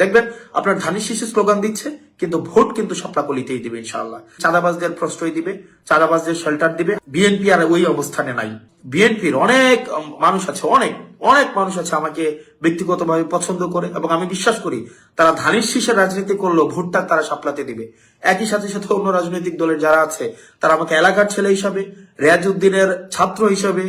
দেখবেন আপনার ধানের শীষে স্লোগান দিচ্ছে, কিন্তু ভোট কিন্তু শাপলাকলিতেই দিবে ইনশাআল্লাহ। চাঁদাবাজদের প্রশ্রয় দিবে, চাঁদাবাজদের শেল্টার দিবে। বিএনপি আর ওই অবস্থানে নাই। বিএনপির অনেক মানুষ আছে, অনেক অনেক মানুষ আছে আমাকে ব্যক্তিগতভাবে পছন্দ করে, এবং আমি বিশ্বাস করি তারা ধানের শীষের রাজনীতি করলেও ভোটটা তারা শাপলাতে দিবে। একই সাথে সাথে অন্য রাজনৈতিক দলের যারা আছে তারা আমাকে এলাকার ছেলে হিসাবে, রেয়াজউদ্দিনের ছাত্র হিসাবে,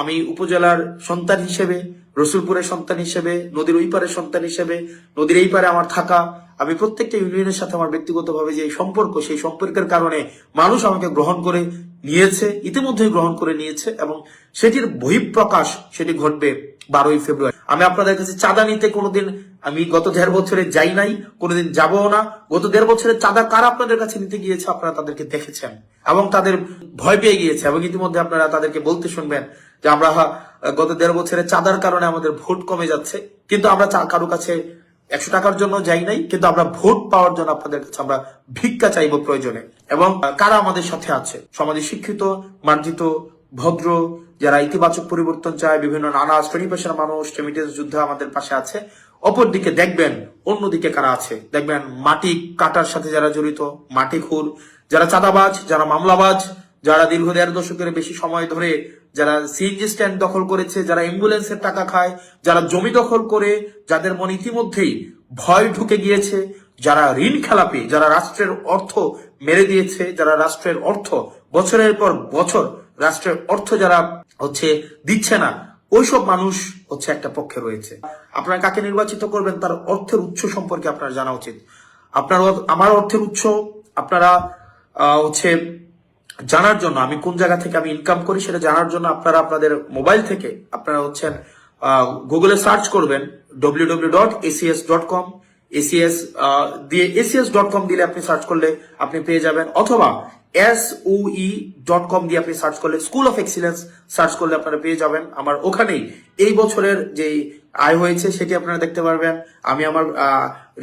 আমি উপজেলার সন্তান হিসেবে, রসুলপুরের সন্তান হিসেবে, নদীর ওই পারের সন্তান হিসেবে, নদীর এই পারে আমার থাকা, আমি প্রত্যেকটা ইউনিয়নের সাথে আমার ব্যক্তিগতভাবে যে সম্পর্ক, সেই সম্পর্কের কারণে মানুষ আমাকে গ্রহণ করে নিয়েছে, ইতিমধ্যেই গ্রহণ করে নিয়েছে, এবং সেটির বহিঃপ্রকাশ সেটি ঘটবে 12ই ফেব্রুয়ারি। আমি আপনাদের কাছে চাঁদা নিতে কোনোদিন, আমি গত 1.5 বছরে যাই নাই, কোনোদিন যাবও না। গত 1.5 বছরের চাঁদা কারা আপনাদের কাছে নিতে গিয়েছে আপনারা তাদেরকে দেখেছেন, এবং তাদের ভয় পেয়ে গিয়েছে, এবং ইতিমধ্যে আপনারা তাদেরকে বলতে শুনবেন যে আমরা গত 1.5 বছরের চাঁদার কারণে আমাদের ভোট কমে যাচ্ছে। কিন্তু আমরা কারো কাছে 100 টাকার জন্য যাই নাই, কিন্তু আমরা ভোট পাওয়ার জন্য আপনাদের কাছে আমরা ভিক্ষা চাইবো প্রয়োজনে। এবং কারা আমাদের সাথে আছে, সমাজে শিক্ষিত, মার্জিত, ভদ্র, যারা ইতিবাচক পরিবর্তন চায়, বিভিন্ন নানা শ্রেণী পেশার মানুষ, রেমিটেন্স যোদ্ধা আমাদের পাশে আছে। অপরদিকে দেখবেন অন্যদিকে কারা আছে, দেখবেন মাটি কাটার সাথে যারা জড়িত, মাটি খুর, যারা চাঁদাবাজ, যারা মামলাবাজ, যারা দীর্ঘ 1.5 দশকের বেশি সময় ধরে যারা সিএনজি স্ট্যান্ড দখল করেছে, যারা অ্যাম্বুলেন্সের টাকা খায়, যারা জমি দখল করে, যাদের মনে ইতিমধ্যেই ভয় ঢুকে গিয়েছে, যারা ঋণ খেলাপি, যারা রাষ্ট্রের অর্থ মেরে দিয়েছে, যারা রাষ্ট্রের অর্থ বছরের পর বছর রাষ্ট্রের অর্থ যারা দিচ্ছে না, ওইসব মানুষ একটা পক্ষে রয়েছে। আপনারা কাকে নির্বাচিত করবেন তার অর্থের উৎস সম্পর্কে আপনার জানা উচিত। আপনার আমার অর্থের উৎস আপনারা জানার জন্য, আমি কোন জায়গা থেকে আমি ইনকাম করি সেটা জানার জন্য আপনারা আপনাদের মোবাইল থেকে আপনারা গুগলে সার্চ করবেন www.acs.com। acs.com দিলে আপনি সার্চ করলে আপনি পেয়ে যাবেন, অথবা SOE.com দিয়ে আপনি সার্চ করলে, স্কুল অফ এক্সিলেন্স সার্চ করলে আপনারা পেয়ে যাবেন। আমার ওখানেই এই বছরের যে আয় হয়েছে সেটি আপনারা দেখতে পারবেন। আমি আমার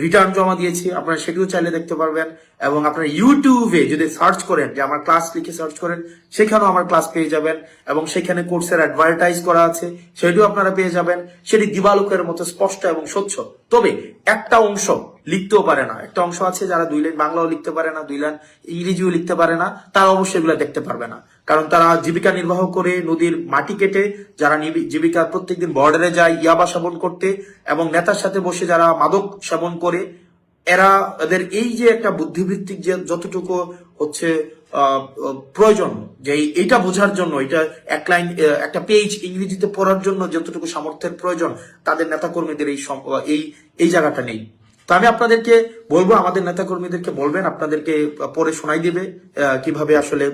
রিটার্ন জমা দিয়েছি, আপনারা সেটিও চাইলে দেখতে পারবেন। এবং আপনারা ইউটিউবে যদি সার্চ করেন, যে আমার ক্লাস লিখে সার্চ করেন, সেখানেও আমার ক্লাস পেয়ে যাবেন, এবং সেখানে কোর্সের অ্যাডভার্টাইজ করা আছে, সেটিও আপনারা পেয়ে যাবেন। সেটি দিবালোকের মতো স্পষ্ট এবং স্বচ্ছ। তবে একটা অংশ লিখতেও পারে না, একটা অংশ আছে যারা 2 লাইন বাংলাও লিখতে পারে না, 2 লাইন ইংরেজিও লিখতে পারে না, তারা অবশ্যই এগুলো দেখতে পারবে না। কারণ তারা জীবিকা নির্বাহ করে নদীর মাটি কেটে, যারা জীবিকা প্রত্যেকদিন বর্ডারে যায় ইয়াবা সেবন করতে, এবং নেতার সাথে বসে যারা মাদক সেবন করে, এদের এই যে একটা বুদ্ধিবৃত্তিক যে যতটুকু প্রয়োজন, যে এইটা বোঝার জন্য, এটা এক লাইন একটা পেজ ইংরেজিতে পড়ার জন্য যতটুকু সামর্থ্যের প্রয়োজন, তাদের নেতাকর্মীদের এই জায়গাটা নেই। তো আমি আপনাদেরকে বলবো, আমাদের নেতাকর্মীদেরকে বলবেন, আপনাদেরকে পরে শোনাই দিবে কিভাবে আসলে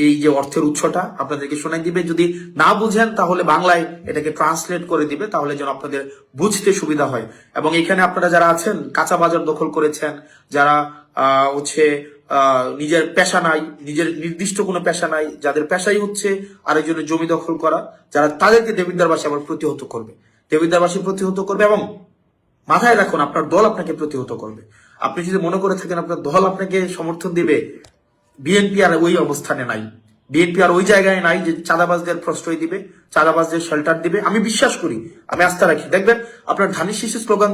এই যে অর্থের উৎসটা আপনাদেরকে শোনাই দিবে। যদি না বুঝেন তাহলে বাংলায় এটাকে ট্রান্সলেট করে দিবে, তাহলে যেন আপনাদের বুঝতে সুবিধা হয়। এবং এখানে আপনারা যারা আছেন, কাঁচা বাজার দখল করেছেন, যারা নিজের পেশা নাই, নিজের নির্দিষ্ট কোনো পেশা নাই, যাদের পেশাই আরেকজনের জমি দখল করা, যারা তাদেরকে দেবিদ্বারবাসী আবার প্রতিহত করবে, দেবিদ্বারবাসী প্রতিহত করবে। এবং মাথায় রাখুন, আপনার দল আপনাকে প্রতিহত করবে। আপনি যদি মনে করে থাকেন আপনার দল আপনাকে সমর্থন দিবে, বিএনপি আর ওই অবস্থানে নাই, বিএনপি আর ওই জায়গায় নাই যে চাঁদাবাজদের প্রশ্রয় দিবে, চাঁদাবাজদের শেল্টার দিবে। আমি বিশ্বাস করি, আমি আস্থা রাখি, দেখবেন আপনার ধানের শীষে স্লোগান